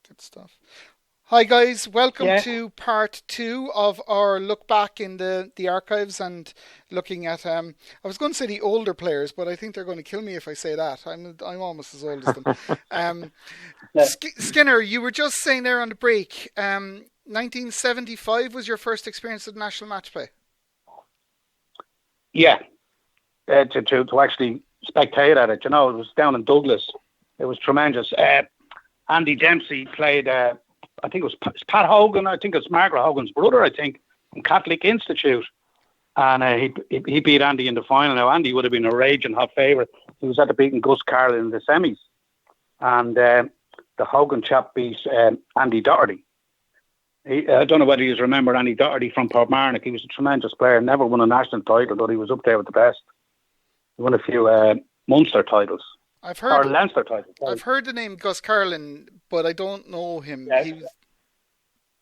Good stuff. Hi guys, welcome Yeah, to part two of our look back in the archives and looking at I was going to say the older players, but I think they're going to kill me if I say that. I'm almost as old as them. Um, yeah, Skinner, you were just saying there on the break. 1975 was your first experience of national match play. yeah. To actually spectate at it, it was down in Douglas. It was tremendous. Andy Dempsey played. I think it was Pat Hogan. I think it's Margaret Hogan's brother. I think from Catholic Institute, and he beat Andy in the final. Now Andy would have been a raging hot favourite. He was at the beating Gus Carlin in the semis, and the Hogan chap beat Andy Doherty. I don't know whether you remember Andy Doherty from Portmarnock. He was a tremendous player. Never won a national title, but he was up there with the best. He won a few Munster titles I've or heard Leinster titles. Sorry. I've heard the name Gus Carlin, but I don't know him. Yeah.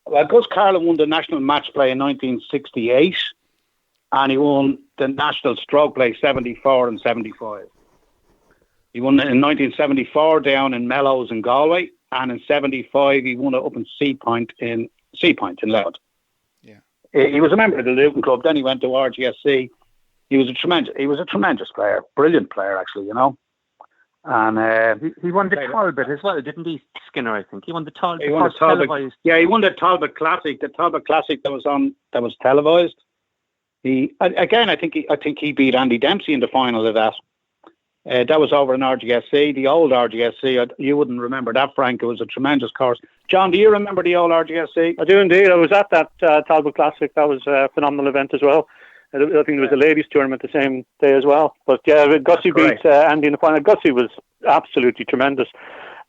Well, Gus Carlin won the national match play in 1968, and he won the national stroke play 74 and 75. He won it in 1974 down in Mellows in Galway, and in 75 he won it up in Sea Point in Louth. Yeah. He was a member of the Luton club. Then he went to RGSC. He was a tremendous player, brilliant player actually, And He won the played- Talbot as well, didn't he, Skinner? I think he won the Talbot. he won the first Talbot. televised. Yeah, he won the Talbot Classic. The Talbot Classic that was televised. I think he beat Andy Dempsey in the final of that. That was over in RGSC, the old RGSC. You wouldn't remember that, Frank. It was a tremendous course. John, do you remember the old RGSC? I do indeed. I was at that Talbot Classic. That was a phenomenal event as well. I think there was a ladies' tournament the same day as well. But yeah, Gussie beat Andy in the final. Gussie was absolutely tremendous.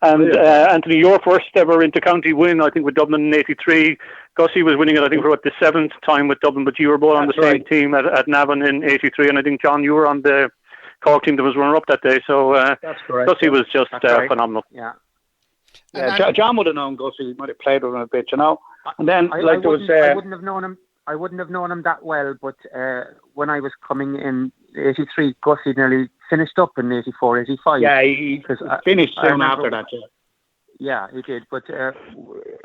And Anthony, your first ever inter-county win, I think, with Dublin in '83. Gussie was winning it, I think, for the seventh time with Dublin, but you were both on the same team at Navan in '83. And I think, John, you were on the Cork team that was runner-up that day. So That's correct. Gussie was just phenomenal. Yeah. Yeah, John would have known Gussie. He might have played with him a bit, And then, I there was... wouldn't have known him. I wouldn't have known him that well, but when I was coming in '83, Gussie nearly finished up in '84, '85. yeah, he finished soon after that, Yeah, he did. But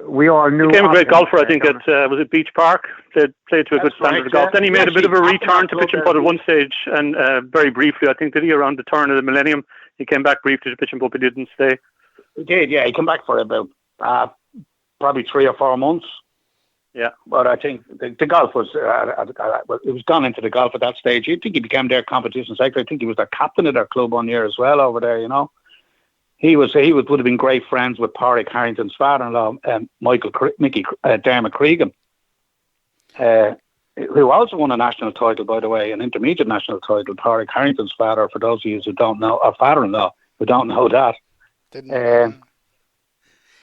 we all knew. He became a great of him, golfer, I think, at was it Beach Park? Played to a good standard of golf. Then he made a bit of a return to pitch and putt at one stage, and very briefly, I think, did he around the turn of the millennium? He came back briefly to pitch and putt, but he didn't stay. He did, yeah. He came back for about probably 3 or 4 months. Yeah, but I think the golf was it was gone into the golf at that stage. I think he became their competition secretary. I think he was their captain of their club one year as well over there. He would have been great friends with Pádraig Harrington's father-in-law, Dermot Cregan, who also won a national title, by the way, an intermediate national title. Pádraig Harrington's father, for those of you who don't know, or father-in-law who don't know that.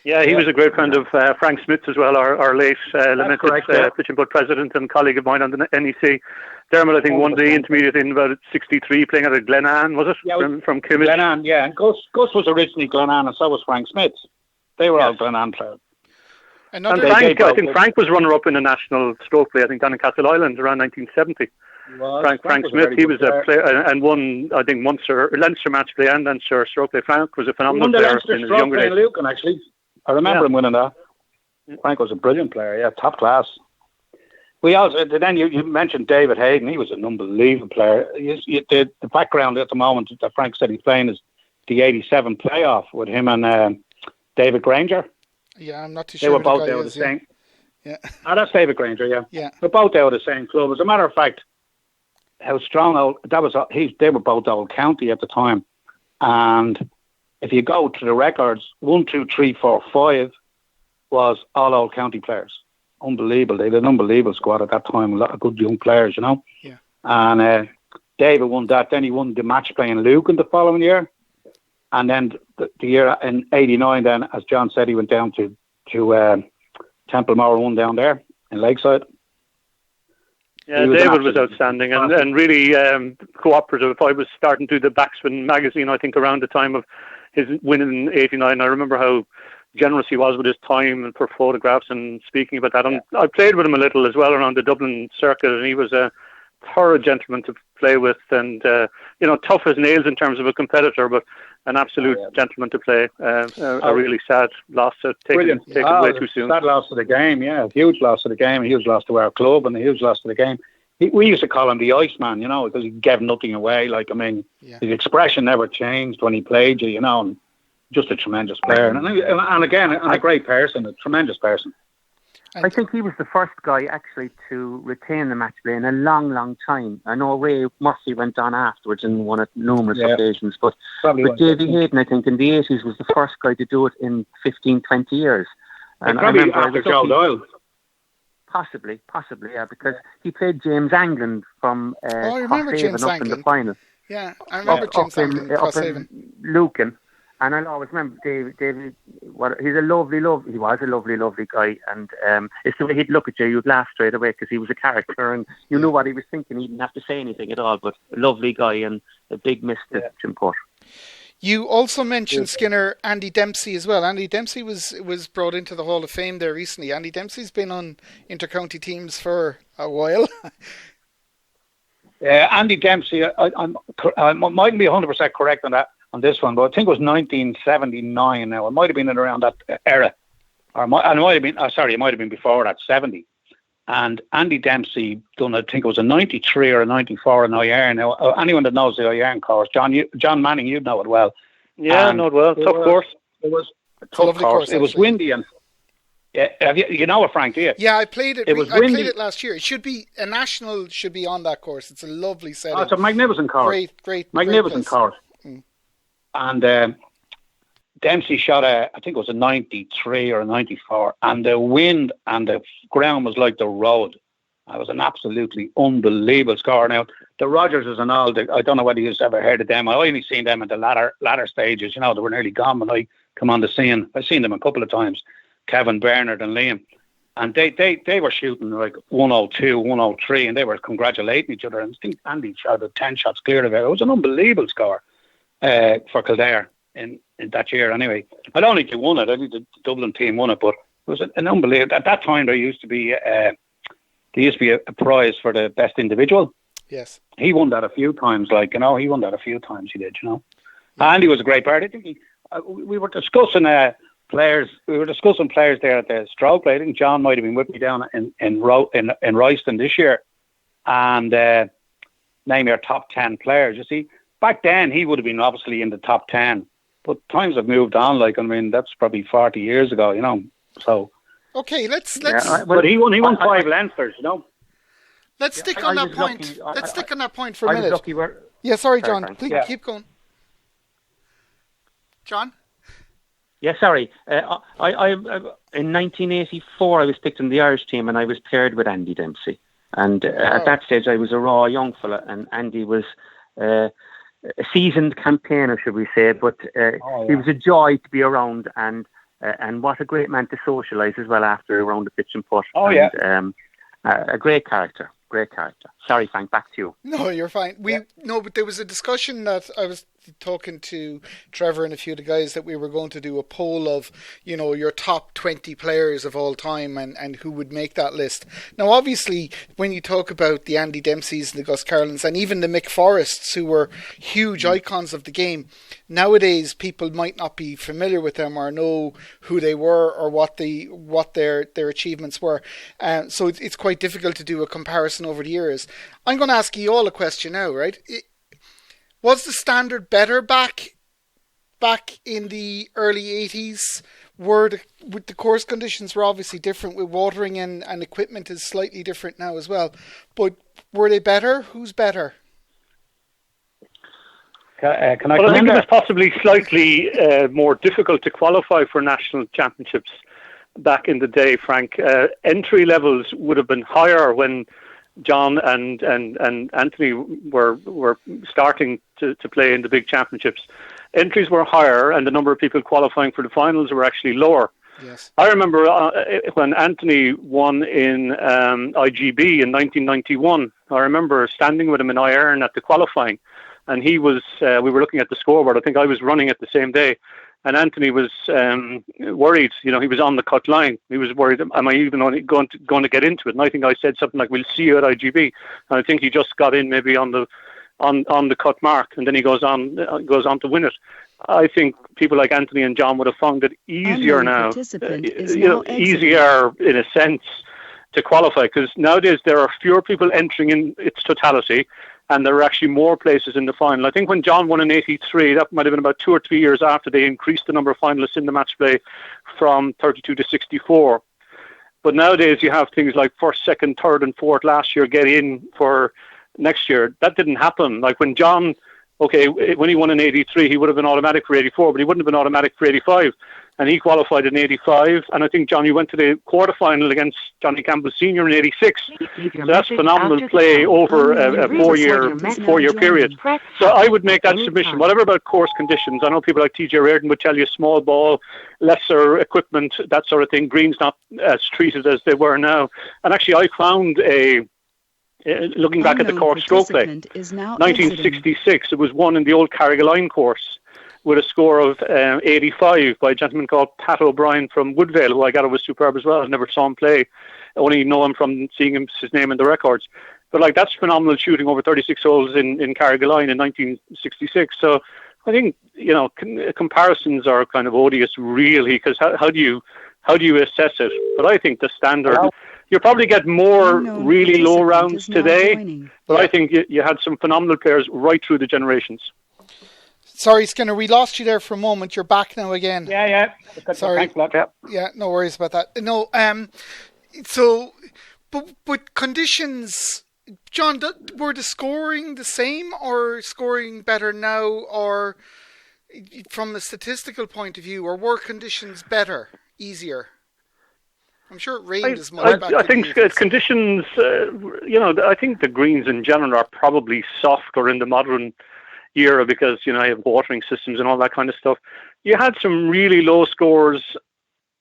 Yeah, he was a great friend of Frank Smith as well, our late lamented pitch and putt president and colleague of mine on the NEC. Dermot, I think, won the intermediate in about '63, playing at Glenanne, was it? Yeah, from Kimmage. Glenanne, yeah. And Gus was originally Glenanne, and so was Frank Smith. They were all Glenanne players. And Frank, I think Frank was runner-up in the national stroke play, I think, down in Castle Island around 1970. Frank Smith, he was a player and won, I think, Leinster match play and Leinster stroke play. Frank was a phenomenal player in his younger days. Lucan, actually. I remember him winning that. Frank was a brilliant player, yeah, top class. We also then you mentioned David Hayden. He was an unbelievable player. The background at the moment that Frank said he's playing is the '87 playoff with him and David Granger. Yeah, I'm not too sure. They were both out of the same. Yeah. That's David Granger. Yeah. Yeah. They're both out of the same club. As a matter of fact, how strong that was. They were both old county at the time, and if you go to the records, 1, 2, 3, 4, 5 was all old county players. Unbelievable. They had an unbelievable squad at that time. A lot of good young players, Yeah. And David won that. Then he won the match play in Lucan the following year. And then the year in '89, then, as John said, he went down to Templemore, won down there in Lakeside. Yeah, David was outstanding and really cooperative. I was starting to do the Backspin magazine, I think, around the time of his win in '89. I remember how generous he was with his time and for photographs and speaking about that. And I played with him a little as well around the Dublin circuit, and he was a thorough gentleman to play with and, tough as nails in terms of a competitor, but an absolute gentleman to play. A really sad loss to take away too soon. Sad loss to the game, a huge loss to the game, a huge loss to our club, and a huge loss to the game. We used to call him the Iceman, because he gave nothing away. His expression never changed when he played you, and just a tremendous player. And again, a great person, a tremendous person. I think he was the first guy actually to retain the match play in a long, long time. I know Ray Murphy went on afterwards and won it numerous occasions, but Davy Hayden, I think, in the 80s was the first guy to do it in 15, 20 years. And probably after Joe Doyle. Possibly, yeah, because he played James Angland from I remember James up Angland in the final. Yeah, I remember James Angland up in Lucan. And I'll always remember David. He was a lovely guy, and it's the way he'd look at you, you'd laugh straight away because he was a character, and you knew what he was thinking. He didn't have to say anything at all, but a lovely guy and a big miss to Jim Putt. You also mentioned, Skinner, Andy Dempsey as well. Andy Dempsey was brought into the Hall of Fame there recently. Andy Dempsey's been on inter-county teams for a while. Andy Dempsey, I mightn't be 100% correct on this one, but I think it was 1979 now. It might have been in around that era. It might have been before that, 70. And Andy Dempsey done, I think it was a 93 or a 94 in iron. Now, anyone that knows the iron course, John Manning, you'd know it well. Yeah, I know it well. Tough course. It was a tough course. It was windy and... Yeah, you know it, Frank, do you? Yeah, I played it. It was windy. I played it last year. It should be a national. Should be on that course. It's a lovely setting. Oh, it's a magnificent course. Great, magnificent course. And Dempsey shot I think it was a 93 or a 94, and the wind and the ground was like the road. It was an absolutely unbelievable score. Now the Rogerses and all, I don't know whether you've ever heard of them. I only seen them at the latter stages. They were nearly gone when I come on the scene. I've seen them a couple of times. Kevin, Bernard and Liam, and they were shooting like 102, 103, and they were congratulating each other. And I think Andy shot 10 shots clear of it. It was an unbelievable score for Kildare in that year. Anyway, I don't think they won it. I think the Dublin team won it, but it was an unbelievable. At that time, there used to be a prize for the best individual. Yes, he won that a few times. He won that a few times. He did. Andy was a great player. I think we were discussing. Players. We were discussing players there at the stroke play. I think John might have been with me down in Royston this year, and name your top 10 players. You see, back then he would have been obviously in the top 10, but times have moved on. That's probably 40 years ago. So okay, let's. But he won 5 Leinsters. Let's stick on that point. Let's stick on that point for a minute. Sorry, John. Please keep going. John. Yeah, sorry. I in 1984, I was picked in the Irish team, and I was paired with Andy Dempsey. And at that stage, I was a raw young fella, and Andy was a seasoned campaigner, should we say? But he was a joy to be around, and what a great man to socialise as well after around the pitch and putt. A great character. Great character. Sorry, Frank, back to you. No, you're fine. But there was a discussion that I was talking to Trevor and a few of the guys that we were going to do a poll of, your top 20 players of all time and who would make that list. Now, obviously, when you talk about the Andy Dempseys and the Gus Carlins and even the Mick Forrests, who were huge icons of the game, nowadays people might not be familiar with them or know who they were or what their achievements were. So it's quite difficult to do a comparison over the years. I'm going to ask you all a question now, right? Was the standard better back in the early 80s? The course conditions were obviously different with watering and equipment is slightly different now as well. But were they better? Who's better? I think it was possibly slightly more difficult to qualify for national championships back in the day, Frank. Entry levels would have been higher when John and Anthony were starting to play in the big championships. Entries were higher, and the number of people qualifying for the finals were actually lower. Yes. I remember when Anthony won in IGB in 1991. I remember standing with him in iron at the qualifying, and he was. We were looking at the scoreboard. I think I was running it the same day. And Anthony was worried. He was on the cut line. He was worried, am I even going to get into it? And I think I said something like, we'll see you at IGB. And I think he just got in maybe on the cut mark, and then he goes on to win it. I think people like Anthony and John would have found it easier now, easier in a sense to qualify, because nowadays there are fewer people entering in its totality, and there are actually more places in the final. I think when John won in '83, that might have been about 2 or 3 years after they increased the number of finalists in the match play from 32 to 64. But nowadays you have things like first, second, third and fourth last year get in for next year. That didn't happen. Like when John, when he won in '83, he would have been automatic for '84, but he wouldn't have been automatic for '85. And he qualified in '85. And I think, John, you went to the quarterfinal against Johnny Campbell Sr. in '86. So that's phenomenal play over a four-year period. So I would make that submission. Whatever about course conditions, I know people like TJ Reardon would tell you small ball, lesser equipment, that sort of thing. Greens not as treated as they were now. And actually, I found looking back at the Cork stroke play, 1966, it was won in the old Carrigaline course with a score of 85 by a gentleman called Pat O'Brien from Woodvale, who I got was superb as well. I never saw him play. I only know him from seeing his name in the records. But that's phenomenal shooting over 36 holes in Carrigaline in 1966. So I think, comparisons are kind of odious, really, because how do you assess it? But I think the standard, you probably get more really low rounds today, but I think you had some phenomenal players right through the generations. Sorry, Skinner, we lost you there for a moment. You're back now again. Yeah. Sorry. Thanks a lot, yeah, no worries about that. No, but conditions, John, were the scoring the same or scoring better now, or from a statistical point of view, or were conditions better, easier? I'm sure it rained as much. I think conditions, I think the greens in general are probably softer in the modern era because, you have watering systems and all that kind of stuff. You had some really low scores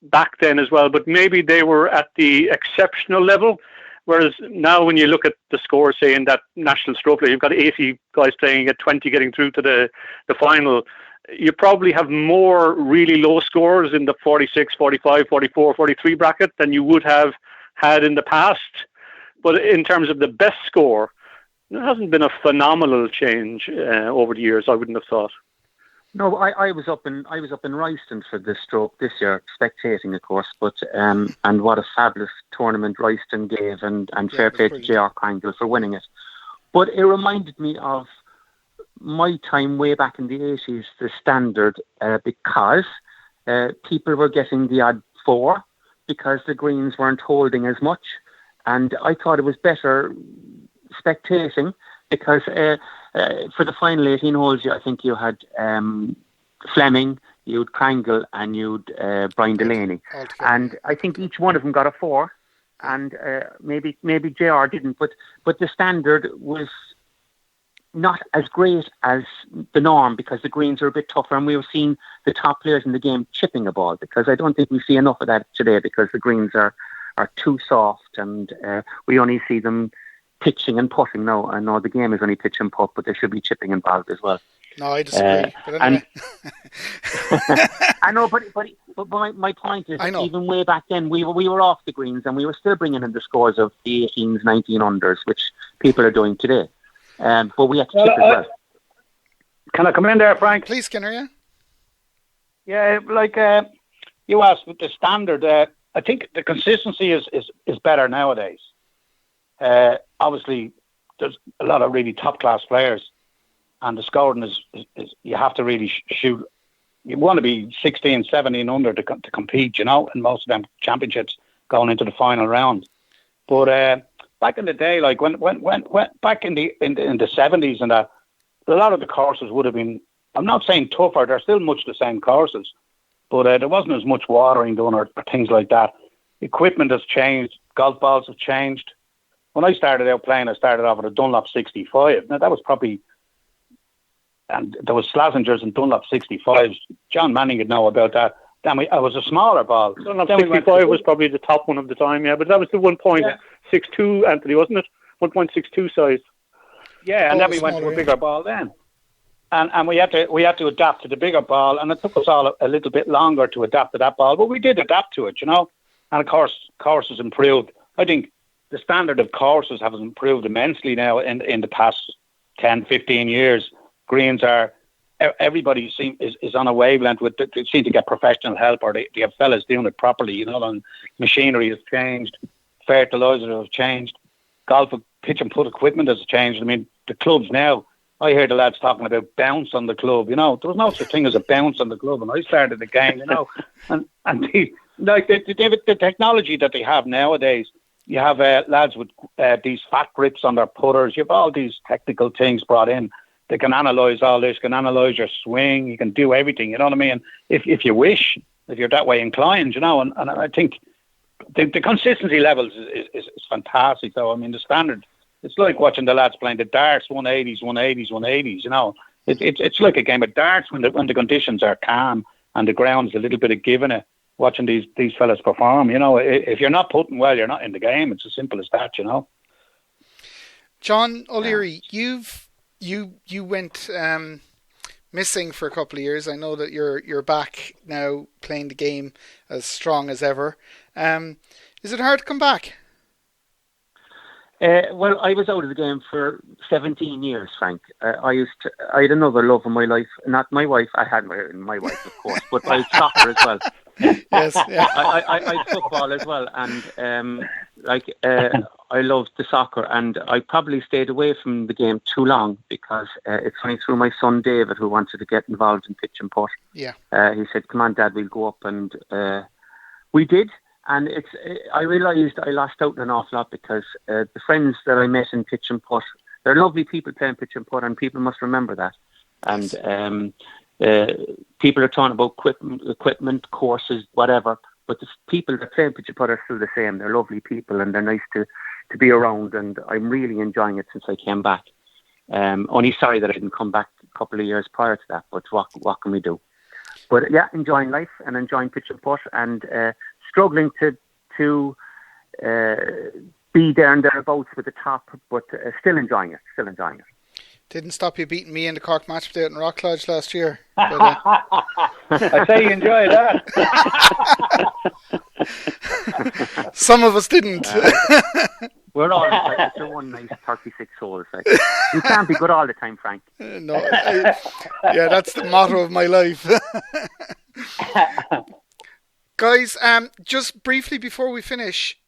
back then as well, but maybe they were at the exceptional level. Whereas now when you look at the scores, say, in that national stroke play, you've got 80 guys playing at 20 getting through to the final. You probably have more really low scores in the 46, 45, 44, 43 bracket than you would have had in the past. But in terms of the best score, there hasn't been a phenomenal change over the years, I wouldn't have thought. No, I was up in Royston for this stroke this year, spectating, of course. But and what a fabulous tournament Royston gave, and fair play to J.R. Kringle for winning it. But it reminded me of my time way back in the 80s, the standard, because people were getting the odd 4 because the greens weren't holding as much, and I thought it was better spectating because for the final 18 holes, I think you had Fleming, you had Kringle, and you had Brian Delaney, and I think each one of them got a 4, and maybe JR didn't, but the standard was not as great as the norm because the greens are a bit tougher, and we were seeing the top players in the game chipping a ball, because I don't think we see enough of that today because the greens are too soft, and we only see them pitching and putting now. I know the game is only pitch and putt, but there should be chipping involved as well. No, I disagree. But anyway. I know, but my point is, even way back then, we were off the greens and we were still bringing in the scores of the 18s, 19 unders, which people are doing today. But we have to chip as well. Can I come in there, Frank? Please, Skinner, yeah? Yeah, like you asked with the standard, I think the consistency is better nowadays. Obviously, there's a lot of really top-class players, and the scoring is you have to really shoot. You want to be 16, 17 under to compete, in most of them championships going into the final round. But back in the day, like when back in the 70s and that, a lot of the courses would have been, I'm not saying tougher, they're still much the same courses, but there wasn't as much watering done or things like that. Equipment has changed, golf balls have changed. When I started out playing, I started off with a Dunlop 65. Now that was probably, and there was Slazengers and Dunlop 65s. John Manning would know about that. Then I was a smaller ball. Dunlop 65 was probably the top one of the time, yeah, but that was the 1.62, Anthony, wasn't it? 1.62 size. Yeah, and then we went to a bigger ball then. And we had to adapt to the bigger ball, and it took us all a little bit longer to adapt to that ball, but we did adapt to it, And of course, courses improved. I think the standard of courses has improved immensely now in the past 10, 15 years. Greens are everybody is on a wavelength with. They seem to get professional help, or they have fellas doing it properly. You know, and machinery has changed, fertilizers have changed, golf pitch and putt equipment has changed. I mean, the clubs now. I hear the lads talking about bounce on the club. You know, there was no such thing as a bounce on the club when I started the game. You know, and the technology that they have nowadays. You have lads with these fat grips on their putters. You have all these technical things brought in. They can analyse all this, can analyse your swing. You can do everything, you know what I mean? If you wish, if you're that way inclined, you know. And I think the consistency levels is fantastic, though. I mean, the standard, it's like watching the lads playing the darts, 180s, you know. It's like a game of darts when the conditions are calm and the ground's a little bit of giving it. Watching these fellas perform, you know, if you're not putting well, you're not in the game. It's as simple as that, you know. John O'Leary, you went missing for a couple of years. I know that you're back now playing the game as strong as ever. Is it hard to come back? Well, I was out of the game for 17 years, Frank. I had another love in my life. Not my wife. I had my wife, of course, but I had soccer as well. Yes, yeah. I football as well, and I loved the soccer, and I probably stayed away from the game too long because it's only through my son David, who wanted to get involved in pitch and putt. Yeah. He said, "Come on, Dad, we'll go up," and we did. And I realised I lost out an awful lot because the friends that I met in pitch and putt, they're lovely people playing pitch and putt, and people must remember that. And people are talking about equipment, courses, whatever, but the people that play pitch and putt are still the same. They're lovely people, and they're nice to be around, and I'm really enjoying it since I came back. Only sorry that I didn't come back a couple of years prior to that, but what can we do? But yeah, enjoying life and enjoying pitch and putt, and struggling to be there and thereabouts with the top, but still enjoying it. Didn't stop you beating me in the Cork match day in Rock Lodge last year. But, I say you enjoy that. Some of us didn't. We're all after one nice 36 holes. Like. You can't be good all the time, Frank. No, yeah, that's the motto of my life. Guys, just briefly before we finish,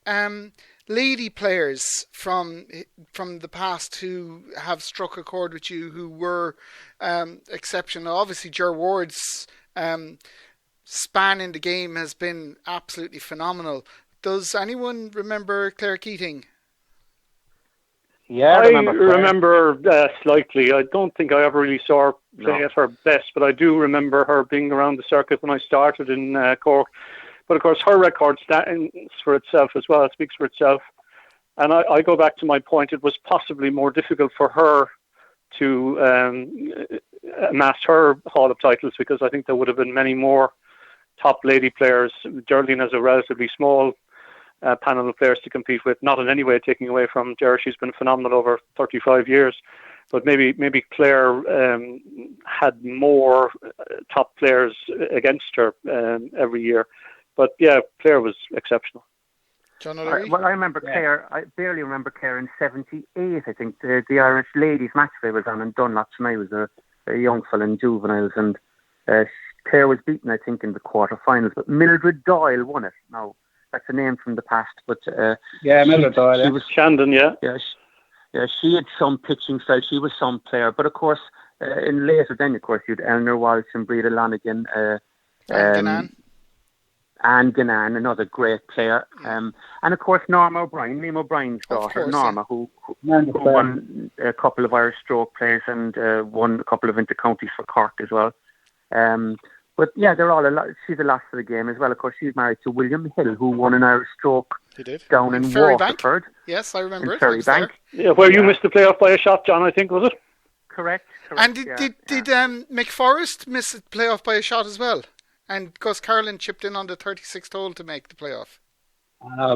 lady players from the past who have struck a chord with you, who were exceptional. Obviously, Ger Ward's span in the game has been absolutely phenomenal. Does anyone remember Claire Keating? Yeah, I remember slightly. I don't think I ever really saw her play at her best, but I do remember her being around the circuit when I started in Cork. But of course, her record stands for itself as well. It speaks for itself. And I go back to my point. It was possibly more difficult for her to amass her Hall of Titles, because I think there would have been many more top lady players. Geraldine has a relatively small panel of players to compete with, not in any way taking away from Ger. She's been phenomenal over 35 years. But maybe Claire had more top players against her every year. But yeah, Claire was exceptional. John O'Leary? Well, I remember Claire. I barely remember Claire in '78. I think the Irish ladies match day was on in Dunlops, and I was a young fella in juveniles, and Claire was beaten, I think, in the quarterfinals. But Mildred Doyle won it. Now that's a name from the past, but Mildred Doyle. She was Shandon, yeah. Yeah, she had some pitching style. She was some player, but of course, in later then, of course, you'd Eleanor Walsh and Breda Lanigan, Anne Gannan, another great player, and of course Norma O'Brien, Liam O'Brien's daughter, Norma, who won a couple of Irish stroke players and won a couple of inter-counties for Cork as well. But yeah, they're all she's a loss for the game as well. Of course, she's married to William Hill, who won an Irish stroke down in Waterford. Yes, I remember it. Ferrybank. Yeah, where you missed the playoff by a shot, John, I think, was it? Correct. And did Mick Forrest miss the playoff by a shot as well? And Gus Carlin chipped in on the 36th hole to make the playoff.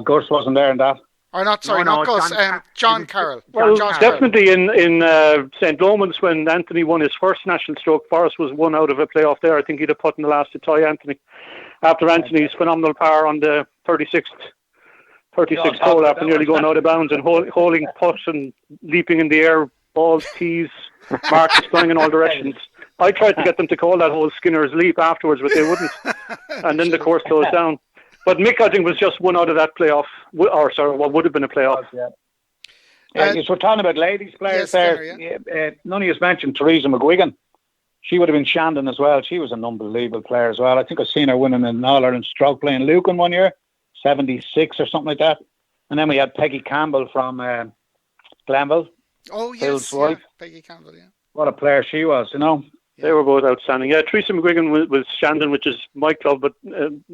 Gus wasn't there in that. Or not, sorry, not Gus, John Carroll. Well, John definitely in St. Lomans when Anthony won his first national stroke, Forrest was one out of a playoff there. I think he'd have put in the last to tie Anthony. After Anthony's phenomenal power on the 36th hole, after nearly going out of bounds and holding putt and leaping in the air, balls, tees, marks flying in all directions. I tried to get them to call that whole Skinner's Leap afterwards, but they wouldn't. And then the course closed down. But Mick, I think, was just one out of that playoff, or sorry, what would have been a playoff. Yeah, we're talking about ladies players there. Skinner, none of you mentioned Teresa McGuigan. She would have been Shandon as well. She was an unbelievable player as well. I think I've seen her winning an All-Ireland stroke playing Lucan one year, 76 or something like that. And then we had Peggy Campbell from Glenville. Oh, yes, Phil's wife. Peggy Campbell, yeah. What a player she was, you know. They were both outstanding. Yeah, Teresa McGuigan was Shandon, which is my club, but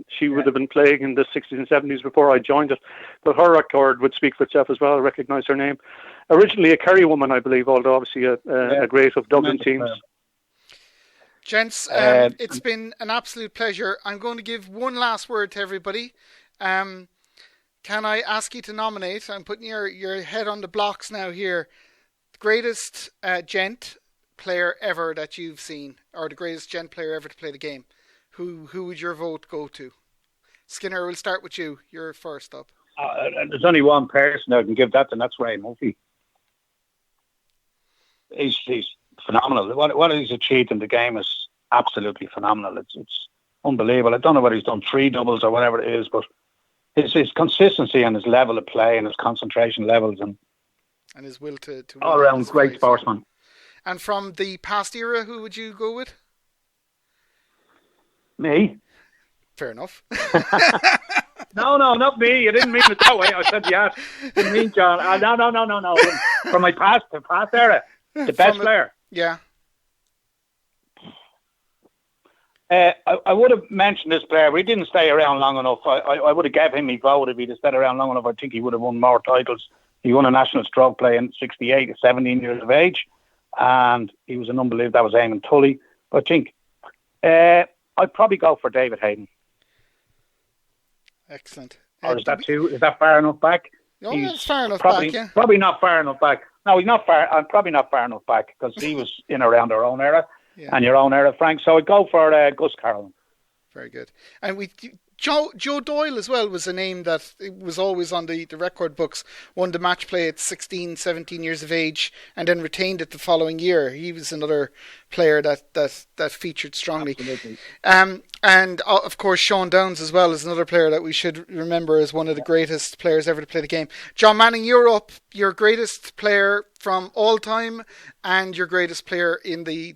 she would have been playing in the 60s and 70s before I joined it. But her record would speak for itself as well. I recognise her name. Originally a Kerry woman, I believe, although obviously a great of Dublin teams. Gents, it's been an absolute pleasure. I'm going to give one last word to everybody. Can I ask you to nominate? I'm putting your head on the blocks now here. The greatest gent player ever that you've seen, or the greatest gent player ever to play the game. Who would your vote go to? Skinner, we'll start with you. You're first up. There's only one person I can give that, and that's Ray Murphy. He's phenomenal. What he's achieved in the game is absolutely phenomenal. It's unbelievable. I don't know whether he's done 3 doubles or whatever it is, but his consistency and his level of play and his concentration levels and his will to all around great sportsman. And from the past era, who would you go with? Me? Fair enough. No, not me. You didn't mean it that way. I said yes. Didn't mean John. No. From my past era, the best player. Yeah. I would have mentioned this player, but he didn't stay around long enough. I would have gave him my vote if he'd have stayed around long enough. I think he would have won more titles. He won a national stroke play in 68 at 17 years of age. And he was an unbelievable. That was Eamon Tully. But I think I'd probably go for David Hayden. Excellent. Or is that too? Is that far enough back? No, it's far enough back, yeah. Probably not far enough back. No, he's not far. I'm probably not far enough back because he was in around our own era and your own era, Frank. So I'd go for Gus Carroll. Very good. And Joe Doyle as well was a name that was always on the record books. Won the match play at 16, 17 years of age and then retained it the following year. He was another player that featured strongly. Absolutely. And of course Sean Downs as well is another player that we should remember as one of the greatest players ever to play the game. John Manning, you're up. Your greatest player from all time and your greatest player in the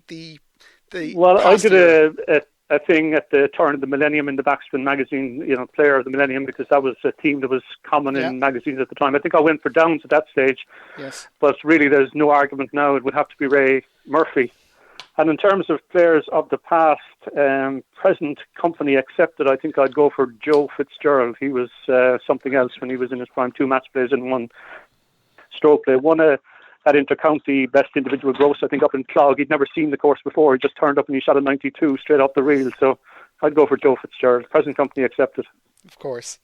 Well, I did a thing at the turn of the millennium in the Backspin magazine, Player of the Millennium, because that was a team that was common in magazines at the time. I think I went for Downs at that stage. Yes. But really there's no argument now. It would have to be Ray Murphy. And in terms of players of the past, present company accepted, I think I'd go for Joe Fitzgerald. He was something else when he was in his prime. 2 match plays and 1 stroke play. One at Intercounty best individual gross, I think, up in Clog. He'd never seen the course before. He just turned up and he shot a 92 straight off the reel. So I'd go for Joe Fitzgerald. Present company accepted. Of course.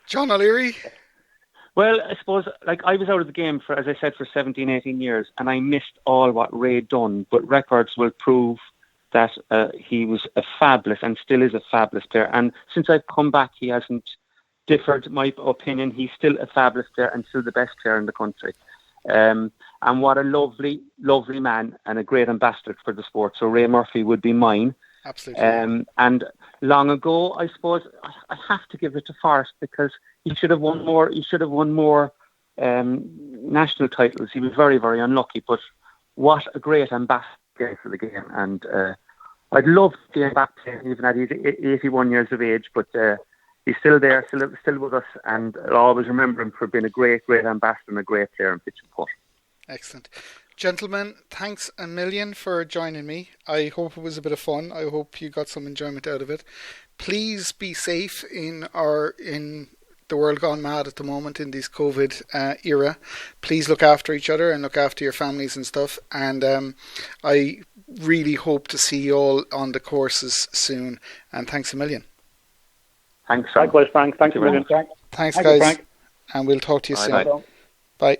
John O'Leary? Well, I suppose, I was out of the game for, as I said, for 17, 18 years, and I missed all what Ray done, but records will prove that he was a fabulous, and still is a fabulous player. And since I've come back, he hasn't differed my opinion. He's still a fabulous player and still the best player in the country. And what a lovely, lovely man and a great ambassador for the sport. So Ray Murphy would be mine. Absolutely. And long ago, I suppose I have to give it to Forrest because he should have won more. He should have won more national titles. He was very, very unlucky. But what a great ambassador for the game. And I'd love to see him back even at 81 years of age. But he's still there, still with us, and I'll always remember him for being a great, great ambassador and a great player in pitch and putt. Excellent. Gentlemen, thanks a million for joining me. I hope it was a bit of fun. I hope you got some enjoyment out of it. Please be safe in the world gone mad at the moment in this COVID era. Please look after each other and look after your families and stuff. And I really hope to see you all on the courses soon. And thanks a million. Thanks, Frank. Likewise, Frank. Thanks a million. Thanks, guys. And we'll talk to you soon. Bye. Bye.